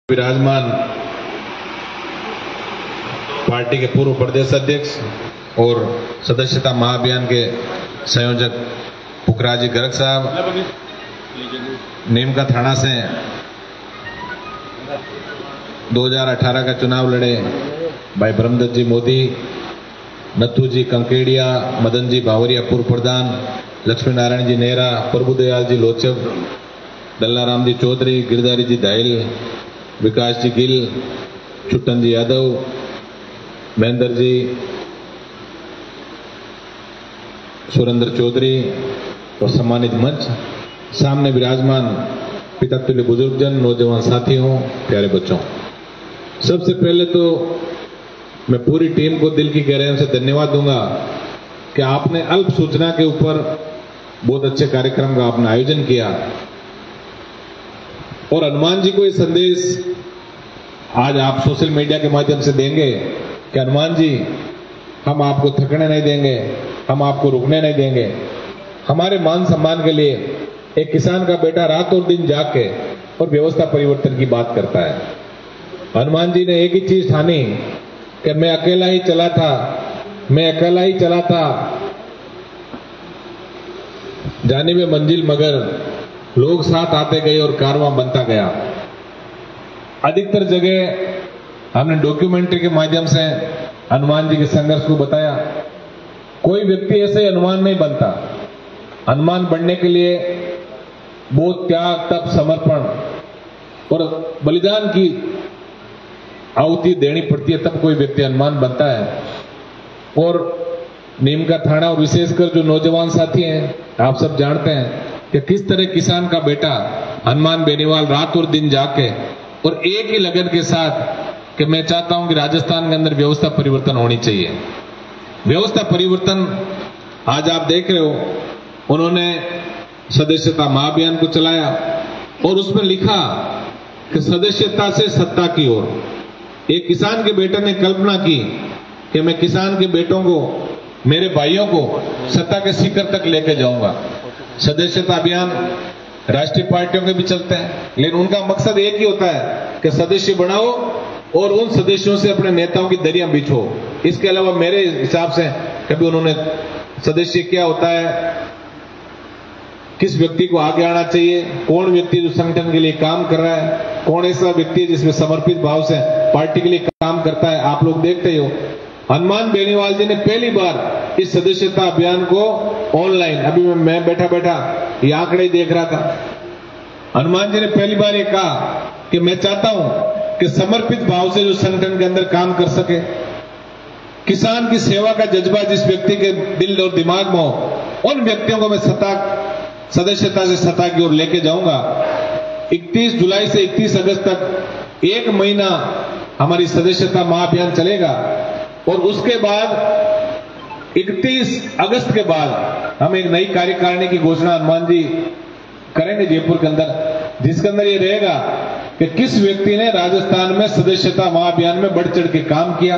विराजमान पार्टी के पूर्व प्रदेश अध्यक्ष और सदस्यता महाअभियान के संयोजक पुखराजी गर्ग साहब, नीमका थाना से 2018 का चुनाव लड़े भाई ब्रह्मदत्त जी मोदी, नथु जी कंकेड़िया, मदन जी बावरिया पूर्व प्रधान, लक्ष्मी नारायण जी नेहरा, प्रभुदयाल जी लोचक, दल्लाराम जी चौधरी, गिरधारी जी दाहिल, विकास जी गिल, छुट्टन जी यादव, महेंद्र जी, सुरेंद्र चौधरी और सम्मानित मंच, सामने विराजमान पिता तुल्य बुजुर्गजन, नौजवान साथियों, प्यारे बच्चों, सबसे पहले तो मैं पूरी टीम को दिल की गहराइयों से धन्यवाद दूंगा कि आपने अल्प सूचना के ऊपर बहुत अच्छे कार्यक्रम का आपने आयोजन किया और हनुमान जी को ये संदेश आज आप सोशल मीडिया के माध्यम से देंगे कि हनुमान जी, हम आपको थकने नहीं देंगे, हम आपको रुकने नहीं देंगे। हमारे मान सम्मान के लिए एक किसान का बेटा रात और दिन जाग के और व्यवस्था परिवर्तन की बात करता है। हनुमान जी ने एक ही चीज ठानी कि मैं अकेला ही चला था, मैं अकेला ही चला था, जाने में मंजिल मगर लोग साथ आते गए और कारवां बनता गया। अधिकतर जगह हमने डॉक्यूमेंट्री के माध्यम से हनुमान जी के संघर्ष को बताया। कोई व्यक्ति ऐसे ही हनुमान नहीं बनता। हनुमान बनने के लिए बहुत त्याग, तप, समर्पण और बलिदान की आहुति देनी पड़ती है, तब कोई व्यक्ति हनुमान बनता है। और नीमका थाना और विशेषकर जो नौजवान साथी हैं, आप सब जानते हैं कि किस तरह किसान का बेटा हनुमान बेनीवाल रात और दिन जाके और एक ही लगन के साथ कि मैं चाहता हूं कि राजस्थान के अंदर व्यवस्था परिवर्तन होनी चाहिए। व्यवस्था परिवर्तन आज आप देख रहे हो, उन्होंने सदस्यता महाअभियान को चलाया और उसमें लिखा कि सदस्यता से सत्ता की ओर। एक किसान के बेटे ने कल्पना की कि मैं किसान के बेटों को, मेरे भाइयों को सत्ता के शिखर तक लेके जाऊंगा। सदस्यता अभियान राष्ट्रीय पार्टियों के भी चलते हैं, लेकिन उनका मकसद एक ही होता है कि सदस्य बनाओ और उन सदस्यों से अपने नेताओं की दरियां बिछो। इसके अलावा मेरे हिसाब से कभी उन्होंने सदस्य क्या होता है, किस व्यक्ति को आगे आना चाहिए, कौन व्यक्ति जो संगठन के लिए काम कर रहा है, कौन ऐसा व्यक्ति है जिसमें समर्पित भाव से पार्टी के लिए काम करता है, आप लोग देखते ही हो। हनुमान बेनीवाल जी ने पहली बार इस सदस्यता अभियान को ऑनलाइन, अभी मैं बैठा बैठा ये आंकड़े ही देख रहा था, हनुमान जी ने पहली बार ये कहा कि मैं चाहता हूं कि समर्पित भाव से जो संगठन के अंदर काम कर सके, किसान की सेवा का जज्बा जिस व्यक्ति के दिल और दिमाग में हो, उन व्यक्तियों को मैं सदस्यता से सत्ता की ओर लेके जाऊंगा। 31 जुलाई से 31 अगस्त तक एक महीना हमारी सदस्यता महाअभियान चलेगा और उसके बाद 31 अगस्त के बाद हम एक नई कार्यकारिणी की घोषणा हनुमान जी करेंगे जयपुर के अंदर, जिसके अंदर ये रहेगा कि किस व्यक्ति ने राजस्थान में सदस्यता महाअभियान में बढ़ चढ़ के काम किया,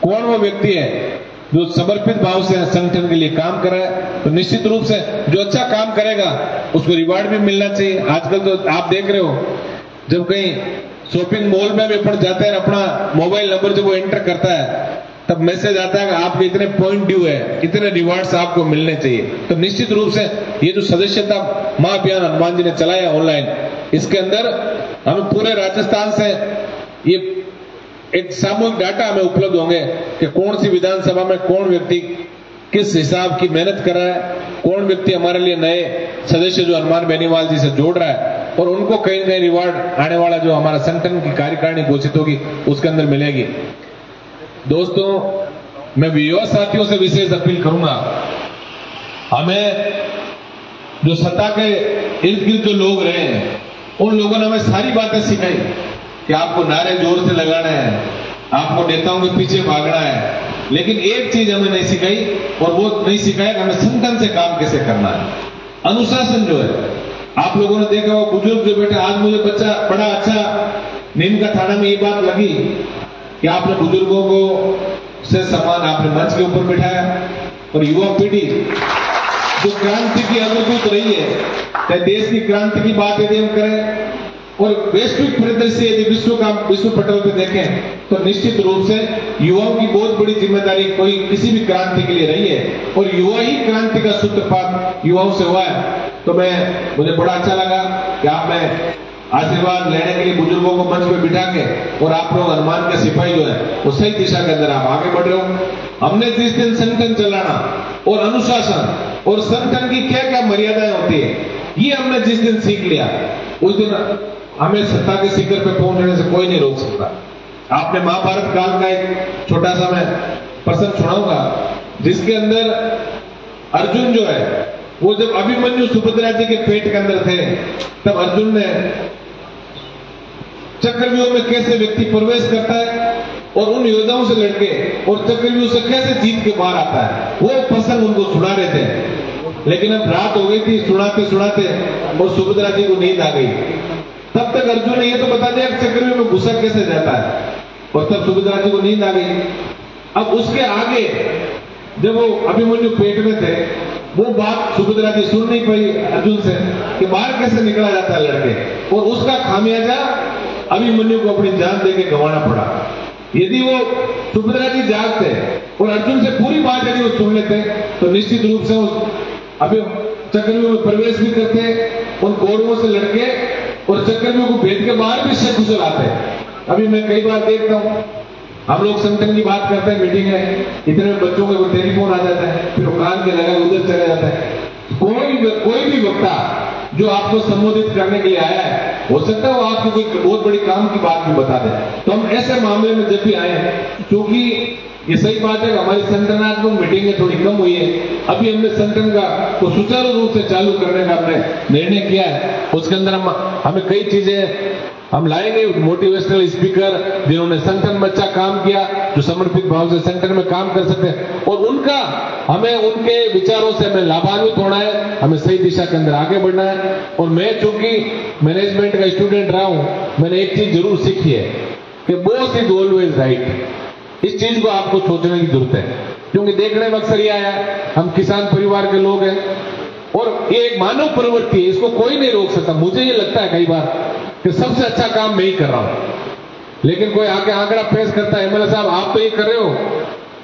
कौन वो व्यक्ति है जो समर्पित भाव से संगठन के लिए काम कर रहा है। तो निश्चित रूप से जो अच्छा काम करेगा उसको रिवार्ड भी मिलना चाहिए। आजकल तो आप देख रहे हो, जब कहीं शॉपिंग मॉल में भी अपन जाते हैं, अपना मोबाइल नंबर जब वो एंटर करता है तब मैसेज आता है कि आपके इतने पॉइंट ड्यू है, इतने रिवार्ड्स आपको मिलने चाहिए। तो निश्चित रूप से ये जो सदस्यता महाअभियान हनुमान जी ने चलाया ऑनलाइन, इसके अंदर हमें पूरे राजस्थान से ये एक सामूहिक डाटा हमें उपलब्ध होंगे कि कौन सी विधानसभा में कौन व्यक्ति किस हिसाब की मेहनत कर रहा है, कौन व्यक्ति हमारे लिए नए सदस्य जो हनुमान बेनीवाल जी से जोड़ रहा है, और उनको कहीं न कहीं रिवार्ड आने वाला जो हमारा संगठन की कार्यकारिणी घोषित होगी उसके अंदर मिलेगी। दोस्तों, मैं युवा साथियों से विशेष अपील करूंगा, हमें जो सत्ता के इर्द गिर्द जो लोग रहे हैं उन लोगों ने हमें सारी बातें सिखाई कि आपको नारे जोर से लगाना है, आपको नेताओं के पीछे भागना है, लेकिन एक चीज हमें नहीं सिखाई और वो नहीं सिखाया कि हमें संगठन से काम कैसे करना है। अनुशासन जो है, आप लोगों ने देखा वो बुजुर्ग जो बैठे, आज मुझे बच्चा बड़ा अच्छा नीमका थाना में ये बात लगी कि आपने बुजुर्गों को से सम्मान आपने मंच के ऊपर बिठाया और युवा पीढ़ी जो क्रांति की अग्रदूत रही है, चाहे देश की क्रांति की बात यदि हम करें और वैश्विक परिदृश्य यदि विश्व पटल पे देखें तो निश्चित रूप से युवाओं की बहुत बड़ी जिम्मेदारी कोई किसी भी क्रांति के लिए रही है और युवा ही क्रांति का सूत्रपात युवाओं से हुआ है। तो मुझे बड़ा अच्छा लगा कि आपने आशीर्वाद लेने के लिए बुजुर्गों को मंच पे बिठा के और आप लोग हनुमान के सिपाही जो है वो सही दिशा के अंदर आप आगे बढ़ रहे हो। हमने जिस दिन संगठन चलाना और अनुशासन और संगठन की क्या क्या मर्यादाएं होती है ये हमने जिस दिन सीख लिया उस दिन हमें सत्ता के शिखर पे पहुंचने से कोई नहीं रोक सकता। आपने महाभारत काल का एक छोटा सा मैं प्रसंग सुनाऊंगा जिसके अंदर अर्जुन जो है वो जब अभिमन्यु सुभद्रा जी के पेट के अंदर थे तब अर्जुन ने चक्रव्यूह में कैसे व्यक्ति प्रवेश करता है और उन योद्धाओं से लड़के और चक्रव्यूह से कैसे जीत के बाहर आता है वो प्रसंग उनको सुना रहे थे। लेकिन अब रात हो गई थी सुनाते सुनाते और सुभद्रा जी को नींद आ गई। तब तक अर्जुन ने ये तो बता दिया कि चक्रव्यूह में घुसा कैसे जाता है और तब सुभद्रा जी को नींद आ गई। अब उसके आगे जब वो अभिमन्यु पेट में थे वो बात सुभद्रा जी सुन नहीं पाई अर्जुन से कि बाहर कैसे निकला जाता है लड़के और उसका खामियाजा अभिमन्यु को अपनी जान देके गंवाना पड़ा। यदि वो सुभद्रा जी जागते और अर्जुन से पूरी बात यदि वो सुन लेते तो निश्चित रूप से अभी चक्रव्यूह में प्रवेश भी करते उन कौरवों से लड़के और चक्रव्यूह को भेद के बाहर भी सकुशल आते। अभी मैं कई बार देखता हूँ हम लोग संगठन की बात करते हैं मीटिंग है इतने बच्चों को टेलीफोन आ जाता है फिर वो कान के लगा उधर चला जाता है। कोई भी वक्ता जो आपको संबोधित करने के लिए आया है हो सकता है वो आपको कोई बहुत बड़ी काम की बात भी बता दे। तो हम ऐसे मामले में जब भी आए हैं क्योंकि ये सही बात है हमारी संगठनात्मक मीटिंगें थोड़ी कम हुई है अभी हमने संगठन का तो सुचारू रूप से चालू करने का हमने निर्णय किया है। उसके अंदर हमें कई चीजें हम लाएंगे मोटिवेशनल स्पीकर जिन्होंने संगठन में अच्छा काम किया जो समर्पित भाव से संगठन में काम कर सकते हैं और उनका हमें उनके विचारों से हमें लाभान्वित होना है हमें सही दिशा के अंदर आगे बढ़ना है। और मैं चूंकि मैनेजमेंट का स्टूडेंट रहा हूं मैंने एक चीज जरूर सीखी है कि बोथ इज ऑलवेज राइट। इस चीज को आपको सोचने की जरूरत है क्योंकि देखने में अक्सर यह आया हम किसान परिवार के लोग हैं और ये एक मानव प्रवृत्ति है इसको कोई नहीं रोक सकता। मुझे ये लगता है कई बार कि सबसे अच्छा काम मैं ही कर रहा हूं लेकिन कोई आके आंकड़ा पेश करता है एमएलए साहब आप तो ये कर रहे हो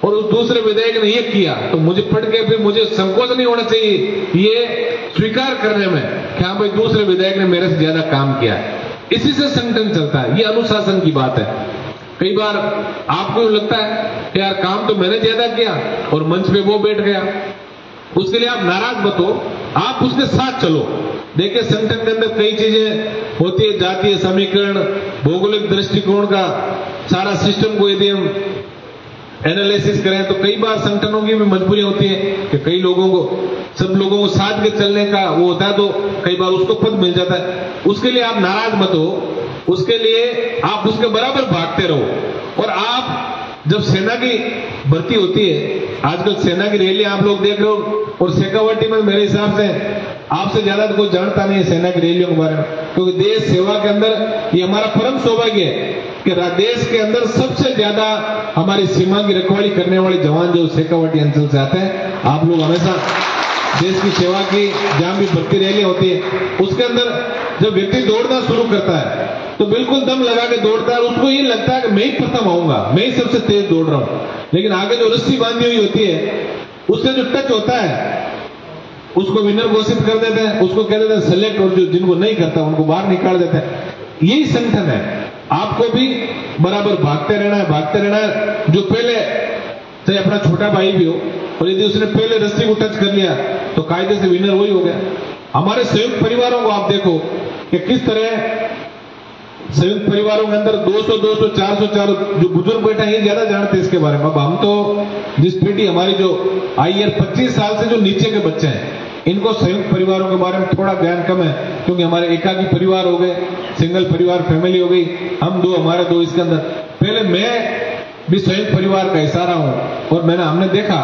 और उस दूसरे विधायक ने ये किया तो मुझे पढ़ के फिर मुझे संकोच नहीं होना चाहिए ये स्वीकार करने में कि हाँ भाई दूसरे विधायक ने मेरे से ज्यादा काम किया है। इसी से संगठन चलता है ये अनुशासन की बात है। कई बार आपको लगता है कि यार काम तो मैंने ज्यादा किया और मंच पे वो बैठ गया उसके लिए आप नाराज मत हो आप उसके साथ चलो। देखिए संगठन के अंदर कई चीजें होती है जातीय समीकरण भौगोलिक दृष्टिकोण का सारा सिस्टम को यदि हम एनालिसिस करें तो कई बार संगठनों की भी मजबूरी होती है कि कई लोगों को सब लोगों को साथ के चलने का वो होता है तो कई बार उसको पद मिल जाता है। उसके लिए आप नाराज मत हो उसके लिए आप उसके बराबर भागते रहो। और आप जब सेना की भर्ती होती है आजकल सेना की रैली आप लोग देख रहे हो और शेखावाटी में मेरे हिसाब से आपसे ज्यादा तो कोई जानता नहीं है सेना की रैलियों के बारे में क्योंकि देश सेवा के अंदर ये हमारा परम सौभाग्य है कि देश के अंदर सबसे ज्यादा हमारी सीमा की रखवाली करने वाले जवान जो शेखावाटी अंचल से आते हैं। आप लोग हमेशा देश की सेवा की जहां भी भर्ती रैली होती है उसके अंदर जब व्यक्ति दौड़ना शुरू करता है तो बिल्कुल दम लगा के दौड़ता है उसको ये लगता है कि मैं ही प्रथम आऊंगा मैं ही सबसे तेज दौड़ रहा हूं लेकिन आगे जो रस्सी बांधी हुई होती है उससे जो टच होता है उसको विनर घोषित कर देते हैं उसको कह देते हैं सेलेक्ट और जो जिनको नहीं करता उनको बाहर निकाल देते हैं। यही संगठन है आपको भी बराबर भागते रहना है। जो पहले चाहे अपना छोटा भाई भी हो और यदि उसने पहले रस्सी को टच कर लिया तो कायदे से विनर वही हो गया। हमारे संयुक्त परिवारों को आप देखो कि किस तरह संयुक्त परिवारों के अंदर 200, 400 जो बुजुर्ग बैठा है ये ज्यादा जानते हैं इसके बारे में। अब हम तो जिस पीढ़ी हमारी जो आई है 25 साल से जो नीचे के बच्चे हैं इनको संयुक्त परिवारों के बारे में थोड़ा ज्ञान कम है क्योंकि हमारे एकाकी परिवार हो गए सिंगल परिवार फैमिली हो गई हम दो हमारे दो इसके अंदर। पहले मैं भी संयुक्त परिवार का हिस्सा रहा हूं और हमने देखा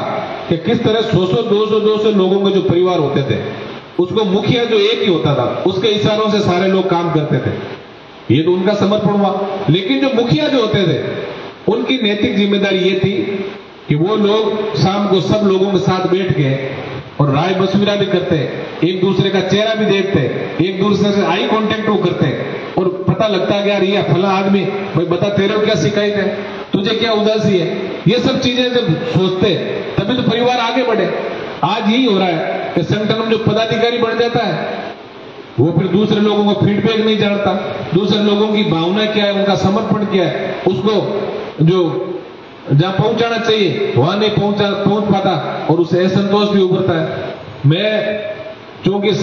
कि किस तरह 100, 200 लोगों के जो परिवार होते थे उसको मुखिया जो एक ही होता था उसके इशारों से सारे लोग काम करते थे ये तो उनका समर्पण हुआ। लेकिन जो मुखिया जो होते थे उनकी नैतिक जिम्मेदारी ये थी कि वो लोग शाम को सब लोगों के साथ बैठ के और राय मशविरा भी करते एक दूसरे का चेहरा भी देखते एक दूसरे से आई कांटेक्ट वो करते और पता लगता है कि यार ये फला आदमी, भाई बता तेरे को क्या शिकायत है, तुझे क्या उदासी है, ये सब चीजें जब सोचते तभी तो परिवार आगे बढ़े। आज यही हो रहा है कि संगठन में जो पदाधिकारी बढ़ जाता है वो फिर दूसरे लोगों को फीडबैक नहीं जानता, दूसरे लोगों की भावना क्या है, उनका समर्पण क्या है, उसको जो जहां पहुंचाना चाहिए वहां नहीं पहुंच पाता और उससे असंतोष भी उभरता है। मैं चूंकि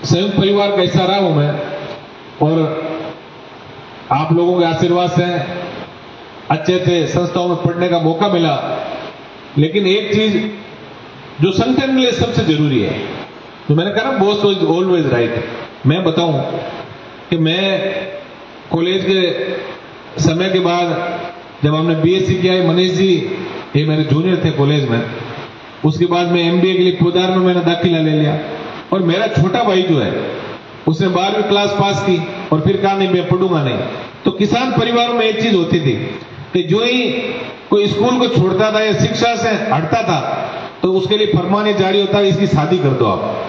संयुक्त परिवार का हिस्सा रहा हूं मैं, और आप लोगों के आशीर्वाद से अच्छे अच्छे संस्थाओं में पढ़ने का मौका मिला, लेकिन एक चीज जो संगठन के लिए सबसे जरूरी है, तो मैंने कहा बॉस इज ऑलवेज राइट। मैं बताऊं कि मैं कॉलेज के समय के बाद जब हमने बीएससी किया है, मनीष जी ये मेरे जूनियर थे कॉलेज में, उसके बाद मैं एमबीए के लिए पोदार में मैंने दाखिला ले लिया, और मेरा छोटा भाई जो है उसने 12वीं क्लास पास की और फिर कहा नहीं मैं पढ़ूंगा नहीं। तो किसान परिवारों में एक चीज होती थी कि जो ही कोई स्कूल को छोड़ता था या शिक्षा से हटता था तो उसके लिए फरमान ये जारी होता है इसकी शादी कर दो आप।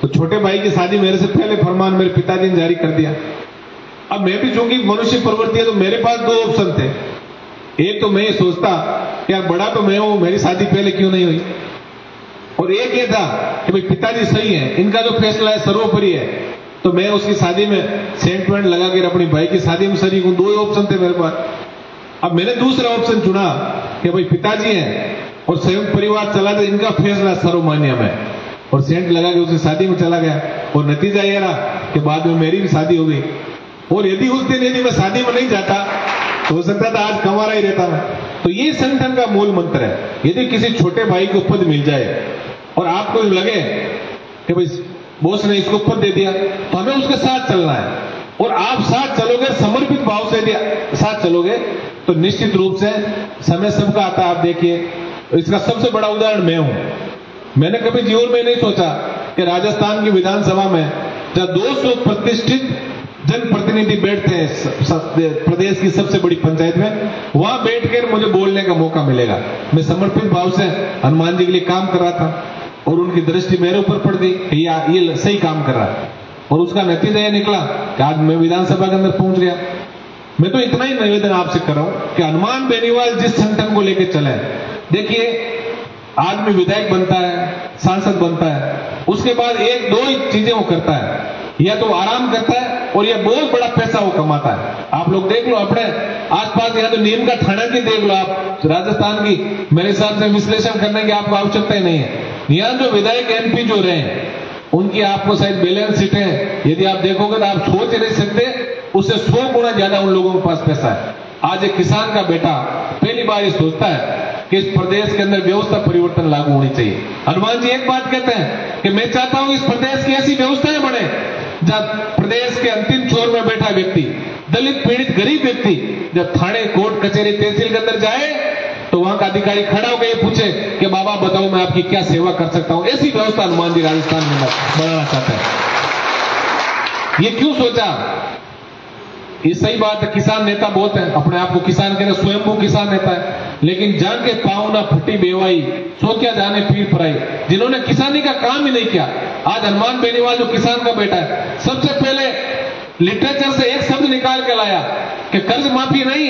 तो छोटे भाई की शादी मेरे से पहले फरमान मेरे पिताजी ने जारी कर दिया। अब मैं भी चूंकि मनुष्य प्रवृत्ति है तो मेरे पास दो ऑप्शन थे, एक तो मैं ये सोचता कि यार बड़ा तो मैं हूं, मेरी शादी पहले क्यों नहीं हुई, और एक ये था कि भाई पिताजी सही है, इनका जो फैसला है सर्वोपरि है, तो मैं उसकी शादी में सेंट वेंट लगा कर अपनी भाई की शादी में शरीक हूं। दो ही ऑप्शन थे मेरे पास। अब मैंने दूसरा ऑप्शन चुना कि भाई पिताजी हैं और संयुक्त परिवार चला तो इनका फैसला सर्वमान्य में, और सेंट लगा के उसकी शादी में चला गया, और नतीजा ये रहा कि बाद में मेरी भी शादी हो गई। और यदि उस दिन यदि मैं शादी में नहीं जाता तो हो सकता था आज कमारा ही रहता मैं। तो ये संगठन का मूल मंत्र है, यदि किसी छोटे भाई को पद मिल जाए और आपको लगे कि भाई बॉस ने इसको पद दे दिया तो हमें उसके साथ चलना है, और आप साथ चलोगे, समर्पित भाव से साथ चलोगे तो निश्चित रूप से समय सबका आता है। आप देखिए इसका सबसे बड़ा उदाहरण मैं हूं। मैंने कभी जीवन में नहीं सोचा कि राजस्थान की विधानसभा में जहां 200 प्रतिष्ठित जनप्रतिनिधि बैठते हैं प्रदेश की सबसे बड़ी पंचायत में, वहां बैठकर मुझे बोलने का मौका मिलेगा। मैं समर्पित भाव से हनुमान जी के लिए काम कर रहा था और उनकी दृष्टि मेरे ऊपर पड़ गई कि ये सही काम कर रहा है, और उसका नतीजा ये निकला कि आज मैं विधानसभा के अंदर पहुंच गया। मैं तो इतना ही निवेदन आपसे कर रहा हूं कि हनुमान बेनीवाल जिस संगठन को लेकर चले, देखिए आदमी विधायक बनता है, सांसद बनता है, उसके बाद एक दो ही चीजें वो करता है, या तो आराम करता है और ये बहुत बड़ा पैसा वो कमाता है। आप लोग देख लो अपने आसपास, यहाँ तो नीम का थाना की देख लो आप, राजस्थान की, मेरे हिसाब से विश्लेषण करने की आपको आवश्यकता ही नहीं है। यहाँ जो विधायक एमपी जो रहे उनकी आपको शायद बैलेंस शीट है, यदि आप देखोगे तो आप सोच नहीं सकते, उससे 100 गुना ज्यादा उन लोगों के पास पैसा है। आज एक किसान का बेटा पहली बार ये सोचता है कि इस प्रदेश के अंदर व्यवस्था परिवर्तन लागू होनी चाहिए। हनुमान जी एक बात कहते हैं कि मैं चाहता हूं इस प्रदेश की ऐसी व्यवस्थाएं बने जहां प्रदेश के अंतिम छोर में बैठा व्यक्ति, दलित पीड़ित गरीब व्यक्ति जब थाने कोर्ट कचहरी तहसील के अंदर जाए तो वहां का अधिकारी खड़ा होकर ये पूछे कि बाबा बताओ मैं आपकी क्या सेवा कर सकता हूं। ऐसी व्यवस्था हनुमान जी राजस्थान में बनाना चाहते हैं। ये क्यों सोचा? ये सही बात है, किसान नेता बहुत है, अपने आप को किसान कहते, स्वयं किसान नेता है, लेकिन जान के पाँव ना फटी बेवाई, सो क्या जाने पीर पराई, जिन्होंने किसानी का काम ही नहीं किया। आज हनुमान बेनीवाल जो किसान का बेटा है, सबसे पहले लिटरेचर से एक शब्द निकाल के लाया कि कर्ज माफी नहीं,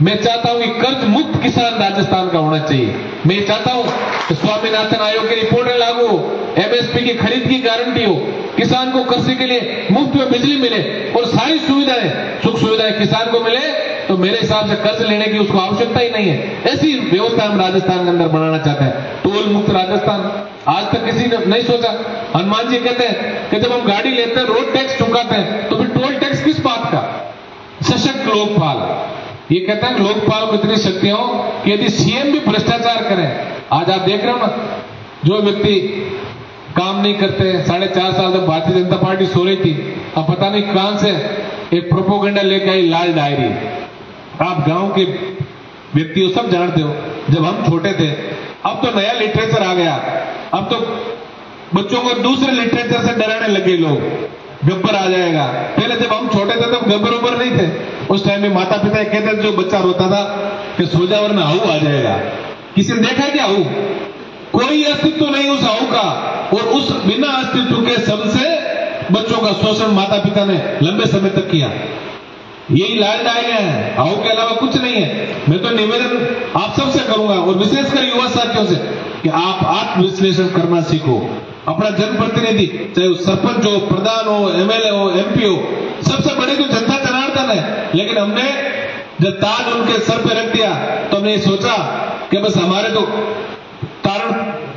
मैं चाहता हूं कि कर्ज मुक्त किसान राजस्थान का होना चाहिए। मैं चाहता हूं कि स्वामीनाथन आयोग की रिपोर्टें लागू हो, एमएसपी की खरीद की गारंटी हो, किसान को कृषि के लिए मुफ्त में बिजली मिले और सारी सुविधाएं सुख सुविधाएं किसान को मिले, तो मेरे हिसाब से कर्ज लेने की उसको आवश्यकता ही नहीं है। ऐसी व्यवस्था हम राजस्थान के अंदर बनाना चाहते हैं, टोल मुक्त राजस्थान। आज तक किसी ने नहीं सोचा। हनुमान जी कहते हैं कि जब हम गाड़ी लेते हैं, रोड टैक्स चुकाते हैं, तो फिर टोल टैक्स किस बात का? सशक्त लोकपाल। ये कहते हैं लोकपाल को इतनी शक्तियां हो कि यदि सीएम भी भ्रष्टाचार करें, आज आप देख रहे हो ना, जो व्यक्ति काम नहीं करते, 4.5 साल तक भारतीय जनता पार्टी सो रही थी, अब पता नहीं कहां से एक प्रोपोगंडा लेके आई लाल डायरी। आप गांव के व्यक्ति हो, सब जानते हो, जब हम छोटे थे, अब तो नया लिटरेचर आ गया, अब तो बच्चों को दूसरे लिटरेचर से डराने लगे लोग, गब्बर आ जाएगा। पहले जब हम छोटे थे तब गब्बर उबर नहीं थे, उस टाइम में माता पिता कहते थे जो बच्चा रोता था कि सो जा वरना हाउ आ जाएगा। किसी ने देखा क्या हाउ? कोई अस्तित्व नहीं उस हाउ का, और उस बिना अस्तित्व के शब्द से बच्चों का शोषण माता पिता ने लंबे समय तक किया। यही लाल डाले गए हैं, आओ के अलावा कुछ नहीं है। मैं तो निवेदन आप सबसे करूंगा और विशेषकर युवा साथियों से कि आप आत्मविश्लेषण करना सीखो। अपना जनप्रतिनिधि, चाहे वो सरपंच हो, प्रधान हो, एमएलए हो, एमपी हो, सबसे बड़े जो जनता जनार्दन है। लेकिन हमने जब ताज उनके सर पे रख दिया तो हमने ये सोचा कि बस हमारे तो कारण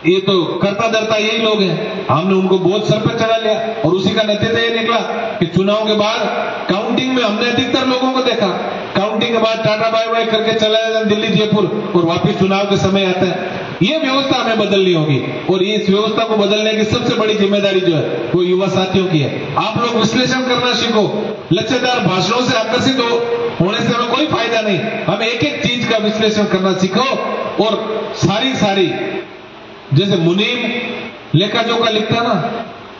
ये तो करता धरता यही लोग हैं, हमने उनको बोझ सर पर चढ़ा लिया और उसी का नतीजा ये निकला कि चुनाव के बाद काउंटिंग में हमने अधिकतर लोगों को देखा, काउंटिंग के बाद टाटा बाय बाय करके चला जाता दिल्ली जयपुर और वापिस चुनाव के समय आता है। ये व्यवस्था हमें बदलनी होगी और इस व्यवस्था को बदलने की सबसे बड़ी जिम्मेदारी जो है वो युवा साथियों की है। आप लोग विश्लेषण करना सीखो, लचेदार भाषणों से आकर्षित होने से हमें कोई फायदा नहीं। हमें एक एक चीज का विश्लेषण करना सीखो और सारी जैसे मुनीम लेखा जोखा लिखता ना,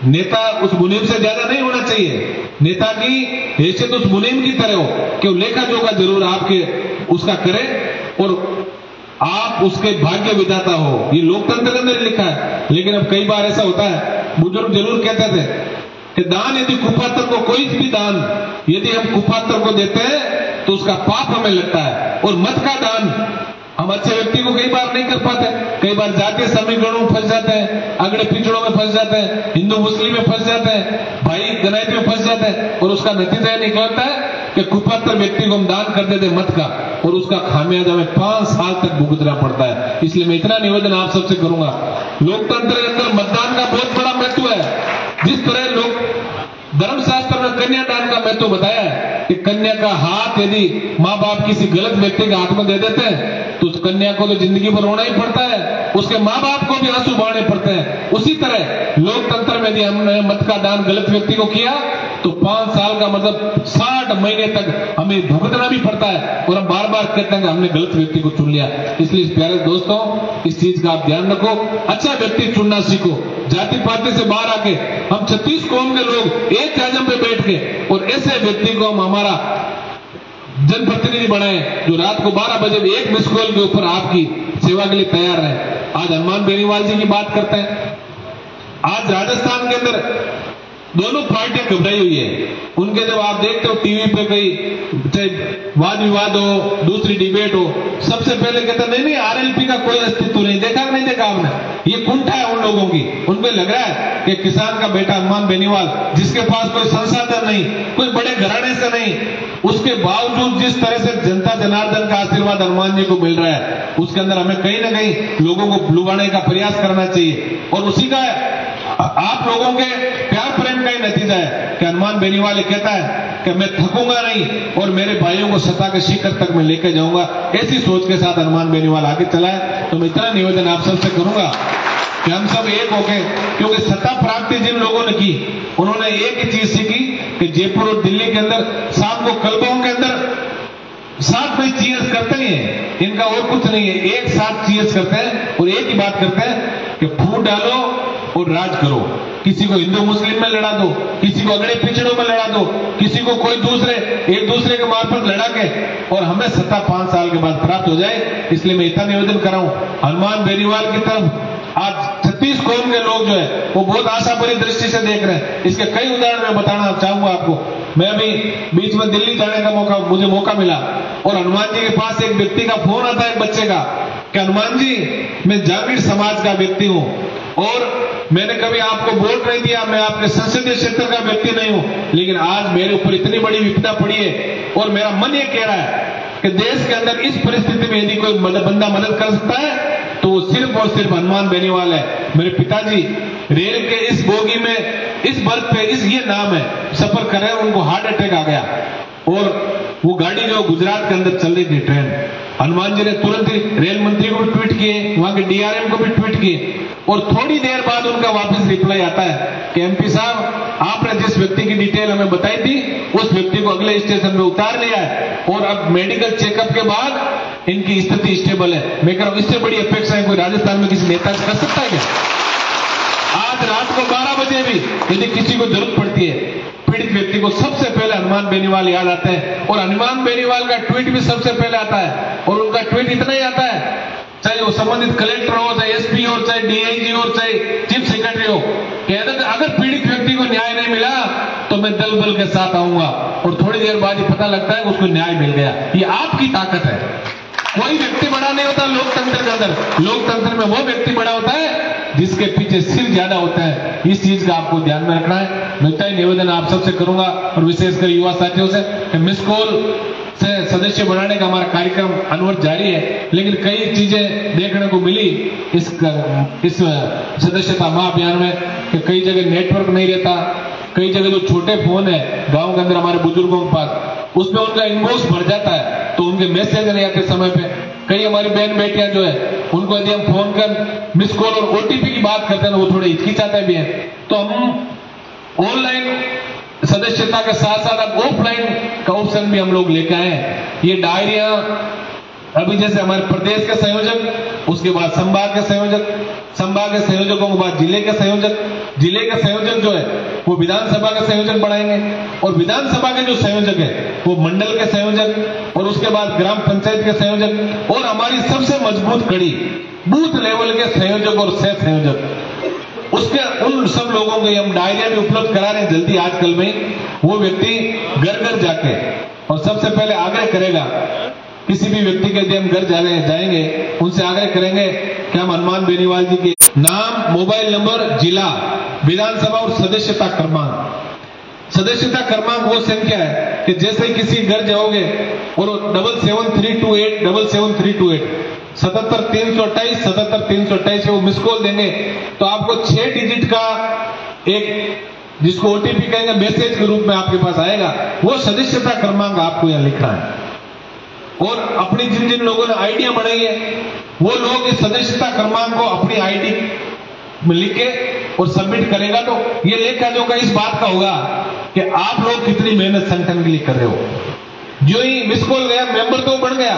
नेता उस मुनीम से ज्यादा नहीं होना चाहिए। नेता की हैसियत उस मुनीम की तरह हो कि लेखा जोखा जरूर आपके उसका करे और आप उसके भाग्य विधाता हो। ये लोकतंत्र के अंदर लिखा है। लेकिन अब कई बार ऐसा होता है, बुजुर्ग जरूर कहते थे कि दान यदि कुपात्र को, कोई भी दान यदि हम कुपात्र को देते हैं तो उसका पाप हमें लगता है। और मत का दान हम अच्छे व्यक्ति को कई बार नहीं कर पाते, कई बार जातीय समीकरणों में फंस जाते हैं, अगड़े पिछड़ों में फंस जाते हैं, हिंदू मुस्लिम में फंस जाते हैं, भाई गनायत में फंस जाते हैं और उसका नतीजा यह निकलता है कि कुपात्र व्यक्ति को हम दान कर देते मत का और उसका खामियाजा हमें 5 साल तक भुगतना पड़ता है। इसलिए मैं इतना निवेदन आप सबसे करूंगा, लोकतंत्र के अंदर मतदान का बहुत बड़ा महत्व है। जिस तरह लोग धर्मशास्त्र में कन्यादान का महत्व बताया है कि कन्या का हाथ यदि माँ बाप किसी गलत व्यक्ति के हाथ में दे देते हैं तो उस कन्या को तो जिंदगी भर रोना ही पड़ता है, उसके माँ बाप को भी आंसू बहाने पड़ते हैं। उसी तरह लोकतंत्र में यदि हमने मत का दान गलत व्यक्ति को किया तो 5 साल का मतलब 60 महीने तक हमें भुगतना भी पड़ता है और हम बार बार कहते हैं कि हमने गलत व्यक्ति को चुन लिया। इसलिए प्यारे दोस्तों, इस चीज का आप ध्यान रखो, अच्छा व्यक्ति चुनना सीखो। जाति पाति से बाहर आके हम 36 कौम के लोग एक आजम पे बैठ के और ऐसे व्यक्ति को हम हमारा जनप्रतिनिधि बनाए जो रात को 12 बजे भी एक मिस कॉल के ऊपर आपकी सेवा के लिए तैयार रहे। आज हनुमान बेनीवाल जी की बात करते हैं। आज राजस्थान के अंदर दोनों पार्टियां घबराई हुई है। उनके जब आप देखते हो टीवी पे कई चाहे वाद विवाद हो, दूसरी डिबेट हो, सबसे पहले कहता नहीं आरएलपी का कोई अस्तित्व नहीं देखा, नहीं देखा आपने। ये कुंठा है उन लोगों की। उनको लग रहा है कि किसान का बेटा हनुमान बेनीवाल जिसके पास कोई संसाधन नहीं, कोई बड़े घराने से नहीं, उसके बावजूद जिस तरह से जनता जनार्दन का आशीर्वाद हनुमान जी को मिल रहा है उसके अंदर हमें कहीं ना कहीं लोगों को लुभाने का प्रयास करना चाहिए। और उसी का आप लोगों के प्यार प्रेम का ही नतीजा है कि हनुमान बेनीवाल कहता है कि मैं थकूंगा नहीं और मेरे भाइयों को सत्ता के शिखर तक मैं लेकर जाऊंगा। ऐसी सोच के साथ हनुमान बेनीवाल आगे चला है। तो मैं इतना निवेदन आप सबसे करूंगा कि हम सब एक होके, क्योंकि सत्ता प्राप्ति जिन लोगों ने की उन्होंने एक ही चीज सीखी कि जयपुर और दिल्ली के अंदर शाम को क्लबों के अंदर साथ में चीयर्स करते ही हैं, इनका और कुछ नहीं है, एक साथ चीयर्स करते हैं और एक ही बात करते हैं कि फूट डालो और राज करो। किसी को हिंदू मुस्लिम में लड़ा दो, किसी को अगड़े पिछड़ों में लड़ा दो, किसी को कोई दूसरे एक दूसरे के मार्फत लड़ा के और हमें सत्ता 5 साल के बाद प्राप्त हो जाए। इसलिए मैं इतना निवेदन कर रहा हूं हनुमान बेनीवाल की तरफ आज 36 कौम के लोग जो है वो बहुत आशा भरी दृष्टि से देख रहे हैं। इसके कई उदाहरण मैं बताना चाहूंगा आपको। मैं अभी बीच में दिल्ली जाने का मुझे मौका मिला और हनुमान जी के पास एक व्यक्ति का फोन आता है, एक बच्चे का, कि हनुमान जी मैं जागीर समाज का व्यक्ति हूं और मैंने कभी आपको वोट नहीं दिया, मैं आपके संसदीय क्षेत्र का व्यक्ति नहीं हूं, लेकिन आज मेरे ऊपर इतनी बड़ी विपदा पड़ी है और मेरा मन ये कह रहा है कि देश के अंदर इस परिस्थिति में यदि कोई बंदा मदद कर सकता है तो वो सिर्फ और सिर्फ हनुमान बेनीवाल है। मेरे पिताजी रेल के इस बोगी में, इस बर्थ पे ये नाम है, सफर कर रहे हैं, उनको हार्ट अटैक आ गया और वो गाड़ी जो गुजरात के अंदर चल रही थी ट्रेन, हनुमान जी ने तुरंत ही रेल मंत्री को भी ट्वीट किए, वहां के डीआरएम को भी ट्वीट किए और थोड़ी देर बाद उनका वापस रिप्लाई आता है कि एमपी साहब आपने जिस व्यक्ति की डिटेल हमें बताई थी उस व्यक्ति को अगले स्टेशन में उतार लिया है और अब मेडिकल चेकअप के बाद इनकी स्थिति स्टेबल है। मैं कह रहा हूं इससे बड़ी अपेक्षाएं कोई राजस्थान में किसी नेता से कर सकता है क्या? आज रात को 12 बजे भी यदि किसी को जरूरत पड़ती है, पीड़ित व्यक्ति को सबसे पहले हनुमान बेनीवाल याद आते हैं और हनुमान बेनीवाल का ट्वीट भी सबसे पहले आता है और उनका ट्वीट इतना ही आता है, चाहे वो संबंधित कलेक्टर हो, चाहे एसपी हो, चाहे डीआईजी हो, चाहे चीफ सेक्रेटरी हो, कि अगर पीड़ित व्यक्ति को न्याय नहीं मिला तो मैं दल बल के साथ आऊंगा और थोड़ी देर बाद ही पता लगता है कि उसको न्याय मिल गया। ये आपकी ताकत है। कोई व्यक्ति बड़ा नहीं होता लोकतंत्र के अंदर। लोकतंत्र में वो व्यक्ति बड़ा होता है जिसके पीछे सिर ज्यादा होता है। इस चीज का आपको ध्यान में रखना है। मैं इतना ही निवेदन आप सबसे करूंगा और विशेषकर युवा साथियों से, मिस कॉल से सदस्य बनाने का हमारा कार्यक्रम अनवरत जारी है, लेकिन कई चीजें देखने को मिली इस सदस्यता महाअभियान में कि कई जगह नेटवर्क नहीं रहता, कई जगह जो छोटे फोन है गांव के अंदर हमारे बुजुर्गों के पास, उसमें उनका इनबॉक्स भर जाता है तो उनके मैसेज नहीं आते समय पे। कई हमारी बहन बेटियां जो है उनको यदि हम फोन कर मिस कॉल और ओटीपी की बात करते हैं वो थोड़े हिचकिचाते भी हैं। तो हम ऑनलाइन सदस्यता के साथ साथ अब ऑफलाइन का ऑप्शन भी हम लोग लेके आए हैं। ये डायरिया अभी जैसे हमारे प्रदेश के संयोजक, उसके बाद संभाग के संयोजक, संभाग के संयोजकों के बाद जिले के संयोजक, जिले के संयोजक जो है वो विधानसभा के संयोजक बनाएंगे और विधानसभा के जो संयोजक है वो मंडल के संयोजक और उसके बाद ग्राम पंचायत के संयोजक और हमारी सबसे मजबूत कड़ी बूथ लेवल के संयोजक और सह संयोजक। उसके उन सब लोगों को हम डायरिया भी उपलब्ध करा रहे हैं जल्दी आजकल में। वो व्यक्ति घर घर जाके और सबसे पहले आग्रह करेगा, किसी भी व्यक्ति के यदि हम घर जाएंगे उनसे आग्रह करेंगे कि हम हनुमान बेनीवाल जी के नाम, मोबाइल नंबर, जिला, विधानसभा और सदस्यता क्रमांक। सदस्यता क्रमांक वो संख्या है कि जैसे किसी घर जाओगे और 77328 77328 77328 77328 वो मिस कॉल देंगे तो आपको 6 डिजिट का एक जिसको ओटीपी कहेंगे मैसेज के रूप में आपके पास आएगा। वो सदस्यता क्रमांक आपको यहां लिखना है और अपनी जिन जिन लोगों ने आईडियां बनाई है वो लोग इस सदस्यता क्रमांक को अपनी आईडी में लिख के और सबमिट करेगा तो ये लेखा जोखा इस बात का होगा कि आप लोग कितनी मेहनत संगठन के लिए कर रहे हो। जो ही मिस कॉल गया मेंबर तो बन गया,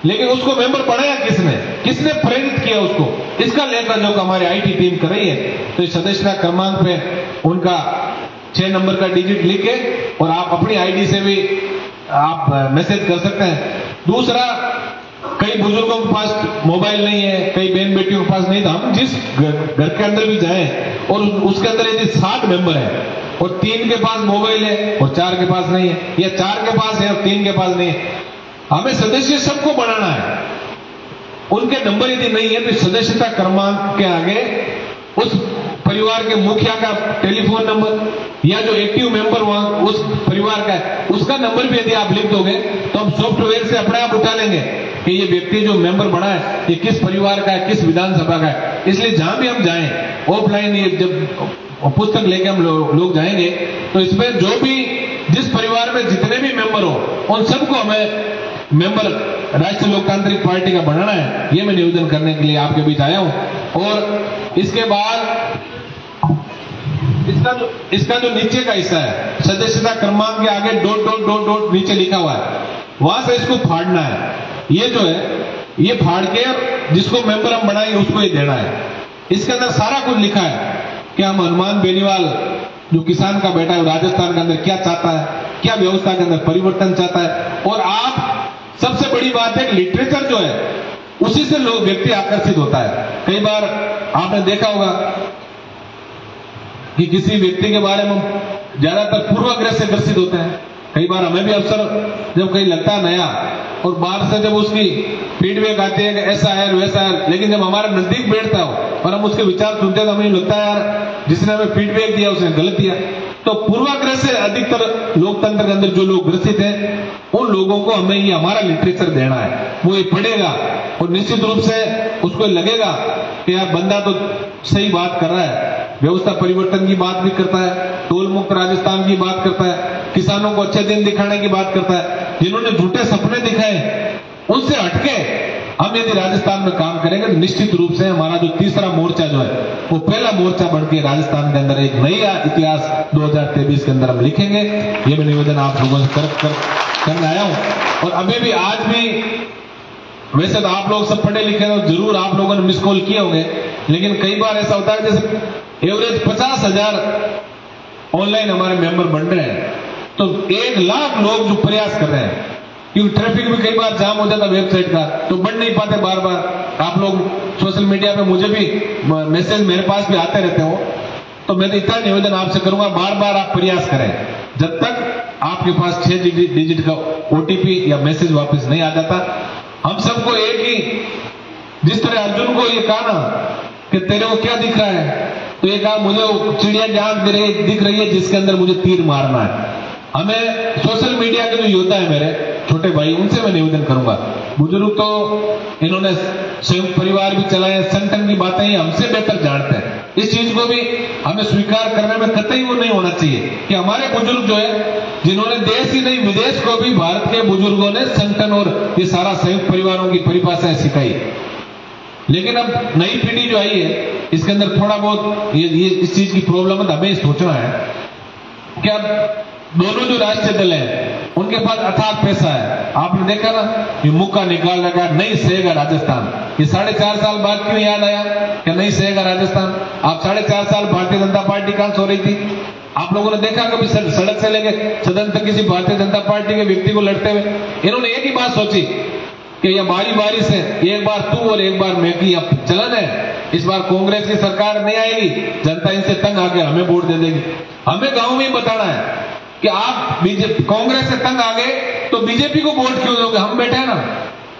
लेकिन उसको मेंबर बनाया किसने, किसने प्रेरित किया उसको, इसका लेखा जोखा हमारी आईटी टीम कर रही है। तो इस सदस्यता क्रमांक पे उनका 6 नंबर का डिजिट लिख के और आप अपनी आईडी से भी आप मैसेज कर सकते हैं। दूसरा, कई बुजुर्गों के पास मोबाइल नहीं है, कई बहन बेटियों के पास नहीं था, हम जिस घर के अंदर भी जाएं और उसके अंदर यदि 7 मेंबर है और 3 के पास मोबाइल है और 4 के पास नहीं है, या 4 के पास है और 3 के पास नहीं है, हमें सदस्य सबको बनाना है। उनके नंबर यदि नहीं है तो सदस्यता क्रमांक के आगे उस परिवार के मुखिया का टेलीफोन नंबर या जो एक्टिव मेंबर वहां उस परिवार का है उसका नंबर भी यदि आप लिख दोगे तो हम सॉफ्टवेयर से अपने आप उठा लेंगे कि ये व्यक्ति जो मेंबर बना है ये किस परिवार का है, किस विधानसभा का है। इसलिए जहां भी हम जाएं ऑफलाइन, ये जब पुस्तक लेके हम लोग जाएंगे तो इसमें जो भी जिस परिवार में जितने भी मेंबर हो उन सबको हमें मेंबर राष्ट्रीय लोकतांत्रिक पार्टी का बनाना है। ये मैं निवेदन करने के लिए आपके बीच आया हूं। और इसके बाद इसका जो नीचे का हिस्सा है सदस्यता क्रमांक के आगे डॉट डॉट डॉट डॉट नीचे लिखा हुआ है, वहां से इसको फाड़ना है। ये जो है ये फाड़ के जिसको मेंबर हम बनाएंगे उसको ये देना है। इसके अंदर सारा कुछ लिखा है कि हम हनुमान बेनीवाल जो किसान का बेटा है राजस्थान के अंदर क्या चाहता है, क्या व्यवस्था के अंदर परिवर्तन चाहता है। और आप सबसे बड़ी बात है कि लिटरेचर जो है उसी से लोग व्यक्ति आकर्षित होता है। कई बार आपने देखा होगा कि किसी व्यक्ति के बारे में ज्यादातर पूर्वाग्रह से ग्रसित होते हैं। कई बार हमें भी अवसर जब कहीं लगता है नया और बाहर से जब उसकी फीडबैक आती है कि ऐसा है वैसा है, लेकिन जब हमारे नजदीक बैठता हो और हम उसके विचार सुनते हैं तो हमें लगता है यार जिसने हमें फीडबैक दिया उसने गलत दिया। तो पूर्वाग्रह से अधिकतर लोकतंत्र के अंदर जो लोग ग्रसित हैं उन लोगों को हमें ये हमारा लिटरेचर देना है। वो ये पढ़ेगा और निश्चित रूप से उसको लगेगा कि यार बंदा तो सही बात कर रहा है, व्यवस्था परिवर्तन की बात भी करता है, टोल मुक्त राजस्थान की बात करता है, किसानों को अच्छे दिन दिखाने की बात करता है। जिन्होंने झूठे सपने दिखाए उनसे हटके हम यदि राजस्थान में काम करेंगे तो निश्चित रूप से हमारा जो तीसरा मोर्चा जो है वो पहला मोर्चा बढ़ के राजस्थान के अंदर एक नया इतिहास 2023 के अंदर हम लिखेंगे। ये मैं निवेदन आप लोगों से करने आया हूं। और अभी भी आज भी वैसे तो आप लोग सब पढ़े लिखे हो, जरूर आप लोगों ने मिस कॉल किए होंगे, लेकिन कई बार ऐसा होता है जैसे एवरेज 50,000 ऑनलाइन हमारे मेंबर बन रहे हैं तो 1 लाख लोग जो प्रयास कर रहे हैं, क्योंकि ट्रैफिक भी कई बार जाम हो जाता वेबसाइट का तो बढ़ नहीं पाते बार बार। आप लोग सोशल मीडिया पे मुझे भी मैसेज मेरे पास भी आते रहते हो तो मैं तो इतना निवेदन आपसे करूंगा, बार बार आप प्रयास करें, जब तक आपके पास 6 डिजिट का ओटीपी या मैसेज वापस नहीं आ जाता। हम सबको एक ही, जिस तरह अर्जुन को ये कहा ना कि तेरे को क्या दिख रहा है, तो ये कहा मुझे चिड़िया की आंख दिख रही है जिसके अंदर मुझे तीर मारना है। हमें सोशल मीडिया के जो योद्धा है मेरे छोटे भाई, उनसे मैं निवेदन करूंगा, बुजुर्ग तो इन्होंने संयुक्त परिवार भी चलाए, संगठन की बातें ही हमसे बेहतर जानते हैं। इस चीज को भी हमें स्वीकार करने में कतई वो नहीं होना चाहिए कि हमारे बुजुर्ग जो है, जिन्होंने देश ही नहीं विदेश को भी भारत के बुजुर्गों ने संगठन और ये सारा संयुक्त परिवारों की परिभाषाएं सिखाई। लेकिन अब नई पीढ़ी जो आई है, इसके अंदर थोड़ा बहुत ये इस चीज की प्रॉब्लम है। हमें सोचना है कि अब दोनों जो राष्ट्रीय दल है उनके पास अथाह पैसा है। आपने देखा ना, ये मुक्का निकाल लगा, नहीं सहेगा राजस्थान। ये 4.5 साल बाद क्यों याद आया कि नहीं सहेगा राजस्थान? आप 4.5 साल भारतीय जनता पार्टी कहां सो रही थी? आप लोगों ने देखा कभी सड़क से लेके सदन तक किसी भारतीय जनता पार्टी के व्यक्ति को लड़ते हुए? इन्होंने एक ही बात सोची कि यह बारी बारी से एक बार तू और एक बार मैं की अब चलन है। इस बार कांग्रेस की सरकार नहीं आएगी, जनता इनसे तंग आके हमें वोट दे देगी। हमें गांव में ही बताना है कि आप बीजेपी कांग्रेस से तंग आ गए तो बीजेपी को वोट क्यों दोगे? हम बैठे हैं ना,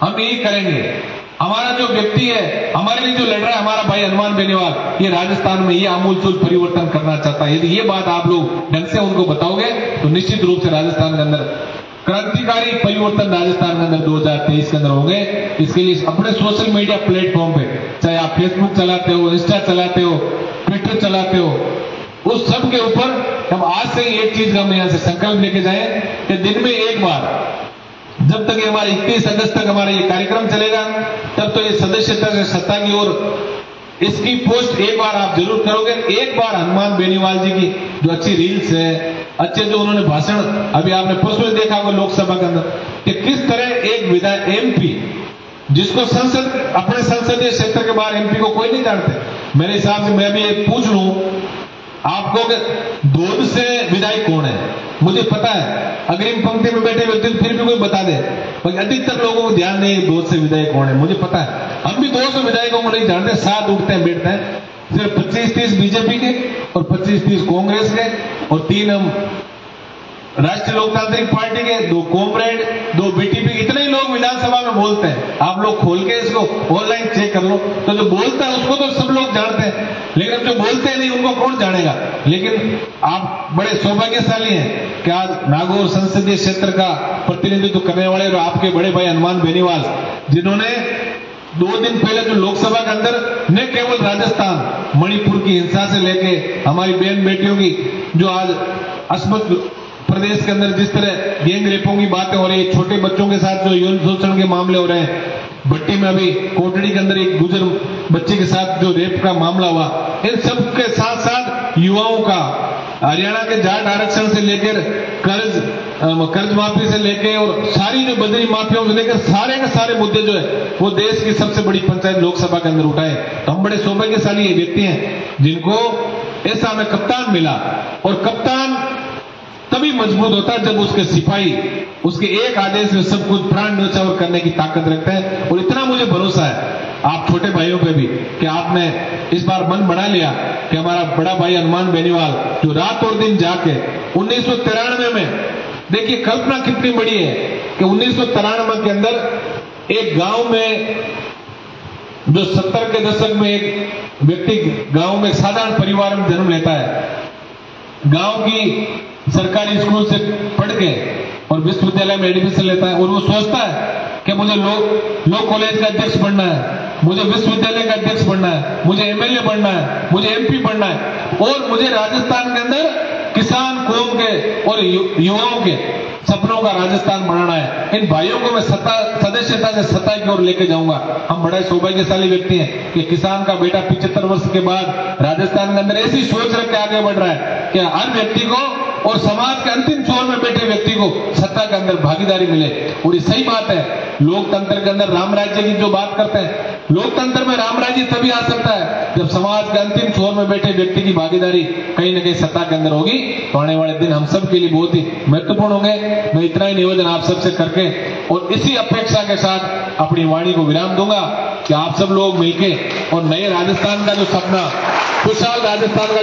हम यही करेंगे। हमारा जो व्यक्ति है, हमारे लिए जो लड़ रहा है, हमारा भाई हनुमान बेनीवाल, ये राजस्थान में ये आमूलचूल परिवर्तन करना चाहता है। यदि ये बात आप लोग ढंग से उनको बताओगे तो निश्चित रूप से राजस्थान के अंदर क्रांतिकारी परिवर्तन राजस्थान के अंदर 2023 के अंदर होंगे। इसके लिए अपने सोशल मीडिया प्लेटफॉर्म पे, चाहे आप फेसबुक चलाते हो, इंस्टा चलाते हो, ट्विटर चलाते हो, उस सब के ऊपर हम आज से ही एक चीज का हम यहां से संकल्प लेके जाएं कि दिन में एक बार, जब तक ये हमारे 21 अगस्त तक हमारा ये कार्यक्रम चलेगा, तब तो ये सदस्यता से सत्ता की ओर इसकी पोस्ट एक बार आप जरूर करोगे। एक बार हनुमान बेनीवाल जी की जो अच्छी रील्स है, अच्छे जो उन्होंने भाषण, अभी आपने परसों देखा होगा लोकसभा के अंदर कि किस तरह एक विधायक एमपी, जिसको संसद अपने संसदीय क्षेत्र के बाहर एमपी को कोई नहीं जानते, मेरे हिसाब से मैं भी एक पूछ लूं आपको कि दूध से विधायक कौन है? मुझे पता है, अग्रिम पंक्ति में बैठे व्यक्ति फिर भी कोई बता दे, अधिकतर लोगों को ध्यान नहीं है दूध से विधायक कौन है। मुझे पता है, हम भी 200 विधायकों को नहीं जानते। साथ उठते हैं बैठते हैं, सिर्फ 25-30 बीजेपी के और 25-30 कांग्रेस के और 3 हम राष्ट्रीय लोकतांत्रिक पार्टी के, 2 कॉमरेड, 2 बीटीपी, इतने ही लोग विधानसभा में बोलते हैं। आप लोग खोल के इसको ऑनलाइन चेक कर लो, तो जो बोलता है उसको तो सब लोग जानते हैं, लेकिन जो बोलते नहीं उनको कौन जानेगा? लेकिन आप बड़े सौभाग्यशाली हैं कि आज नागौर संसदीय क्षेत्र का प्रतिनिधित्व करने वाले और आपके बड़े भाई हनुमान बेनीवाल, जिन्होंने 2 दिन पहले जो लोकसभा के अंदर न केवल राजस्थान, मणिपुर की हिंसा से लेके हमारी बहन बेटियों की जो आज अस्मत प्रदेश के अंदर जिस तरह गैंग रेपों की बातें हो रही है, छोटे बच्चों के साथ जो यौन शोषण के मामले हो रहे हैं, भट्टी में अभी कोटड़ी के अंदर एक गुजर बच्चे के साथ जो रेप का मामला हुआ, इन सब के साथ साथ युवाओं का हरियाणा के जाट आरक्षण से लेकर कर्ज माफी से लेकर और सारी जो बदरी माफियाओं से लेकर सारे के सारे मुद्दे जो है वो देश की सबसे बड़ी पंचायत लोकसभा के अंदर उठाए। तो हम बड़े सौभाग्यशाली व्यक्ति हैं जिनको ऐसा हमें कप्तान मिला, और कप्तान तभी मजबूत होता है जब उसके सिपाही उसके एक आदेश में सब कुछ प्राण न्यौछावर करने की ताकत रखते हैं। और इतना मुझे भरोसा है आप छोटे भाइयों पे भी कि आपने इस बार मन बना लिया कि हमारा बड़ा भाई हनुमान बेनीवाल जो रात और दिन जाके 1993 में, देखिए कल्पना कितनी बड़ी है कि 1993 के अंदर एक गांव में, जो 70 के दशक में एक व्यक्ति गांव में साधारण परिवार में जन्म लेता है, गांव की सरकारी स्कूल से पढ़ के और विश्वविद्यालय में एडमिशन लेता है, और वो सोचता है कि मुझे लॉ कॉलेज का अध्यक्ष बनना है, मुझे विश्वविद्यालय का अध्यक्ष बनना है, मुझे एमएलए बनना है, मुझे एमपी बनना है, और मुझे राजस्थान के अंदर किसान कौम के और युवाओं के सपनों का राजस्थान बनाना है। इन भाइयों को मैं सदस्यता से सत्ता की ओर लेके जाऊंगा। हम बड़े सौभाग्यशाली व्यक्ति हैं कि किसान का बेटा 75 वर्ष के बाद राजस्थान के अंदर ऐसी सोच रख के आगे बढ़ रहा है कि हर व्यक्ति को और समाज के अंतिम छोर में बैठे व्यक्ति को सत्ता के अंदर भागीदारी मिले। और ये सही बात है, लोकतंत्र के अंदर राम राज्य की जो बात करते हैं, लोकतंत्र में राम राज्य तभी आ सकता है जब समाज के अंतिम छोर में बैठे व्यक्ति की भागीदारी कहीं न कहीं सत्ता के अंदर होगी। तो आने वाले दिन हम सब के लिए बहुत ही महत्वपूर्ण होंगे। मैं इतना ही निवेदन आप सबसे करके और इसी अपेक्षा के साथ अपनी वाणी को विराम दूंगा कि आप सब लोग मिलके और नए राजस्थान का जो सपना, खुशहाल राजस्थान का